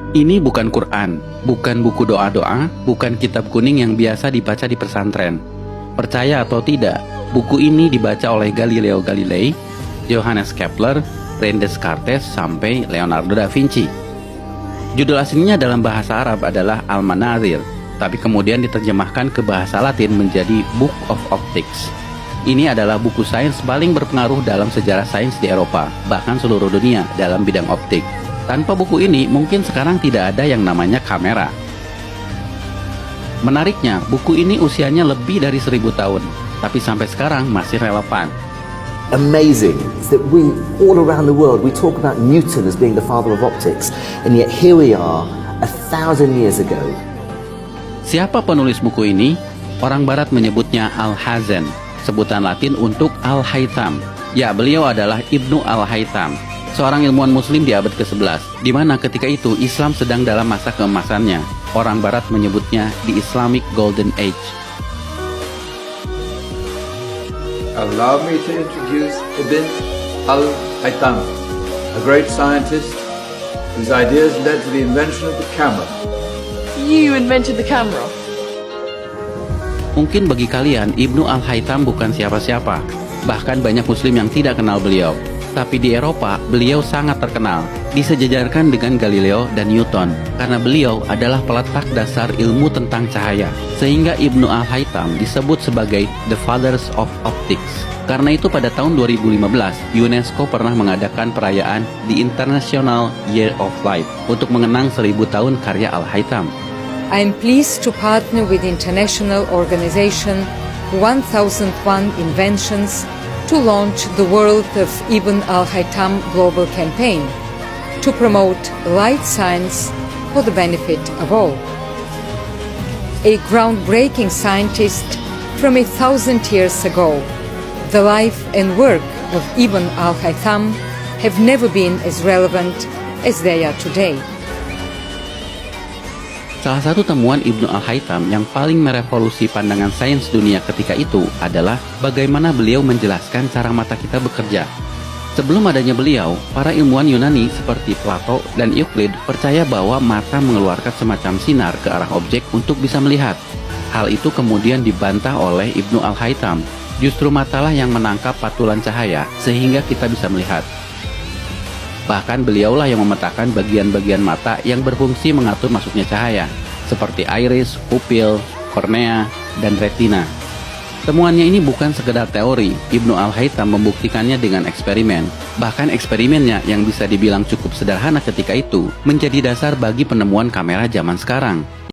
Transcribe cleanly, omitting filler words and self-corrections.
Ini bukan Quran, bukan buku doa-doa, bukan kitab kuning yang biasa dibaca di pesantren. Percaya atau tidak, buku ini dibaca oleh Galileo Galilei, Johannes Kepler, René Descartes, sampai Leonardo da Vinci. Judul aslinya dalam bahasa Arab adalah Al-Manazir, tapi kemudian diterjemahkan ke bahasa Latin menjadi Book of Optics. Ini adalah buku sains paling berpengaruh dalam sejarah sains di Eropa, bahkan seluruh dunia dalam bidang optik. Tanpa buku ini, mungkin sekarang tidak ada yang namanya kamera. Menariknya, buku ini usianya lebih dari 1000 tahun, tapi sampai sekarang masih relevan. Amazing is that we, all around the world, we talk about Newton as being the father of optics, and yet here we are, 1000 years ago. Siapa penulis buku ini? Orang Barat menyebutnya Al-Hazen, sebutan Latin untuk Al-Haytham. Ya, beliau adalah Ibnu Al-Haytham, seorang ilmuwan muslim di abad ke-11, di mana ketika itu Islam sedang dalam masa keemasannya. Orang Barat menyebutnya the Islamic Golden Age. Allow me to introduce Ibn Al-Haytham, a great scientist whose ideas led to the invention of the camera. You invented the camera? Mungkin bagi kalian, Ibnu Al-Haytham bukan siapa-siapa. Bahkan banyak muslim yang tidak kenal beliau. Tapi di Eropa, beliau sangat terkenal, disejajarkan dengan Galileo dan Newton, karena beliau adalah peletak dasar ilmu tentang cahaya. Sehingga Ibnu Al-Haytham disebut sebagai The Fathers of Optics. Karena itu pada tahun 2015, UNESCO pernah mengadakan perayaan The International Year of Light untuk mengenang 1000 tahun karya Al-Haytham. I am pleased to partner with the international organization 1001 Inventions to launch the World of Ibn Al-Haytham Global Campaign to promote light science for the benefit of all. A groundbreaking scientist from 1000 years ago, the life and work of Ibn Al-Haytham have never been as relevant as they are today. Salah satu temuan Ibnu Al-Haytham yang paling merevolusi pandangan sains dunia ketika itu adalah bagaimana beliau menjelaskan cara mata kita bekerja. Sebelum adanya beliau, para ilmuwan Yunani seperti Plato dan Euclid percaya bahwa mata mengeluarkan semacam sinar ke arah objek untuk bisa melihat. Hal itu kemudian dibantah oleh Ibnu Al-Haytham. Justru matalah yang menangkap patulan cahaya sehingga kita bisa melihat. Bahkan beliaulah yang memetakan bagian-bagian mata yang berfungsi mengatur masuknya cahaya, seperti iris, pupil, kornea, dan retina. Temuannya ini bukan sekedar teori, Ibnu Al-Haytham membuktikannya dengan eksperimen. Bahkan eksperimennya yang bisa dibilang cukup sederhana ketika itu, menjadi dasar bagi penemuan kamera zaman sekarang.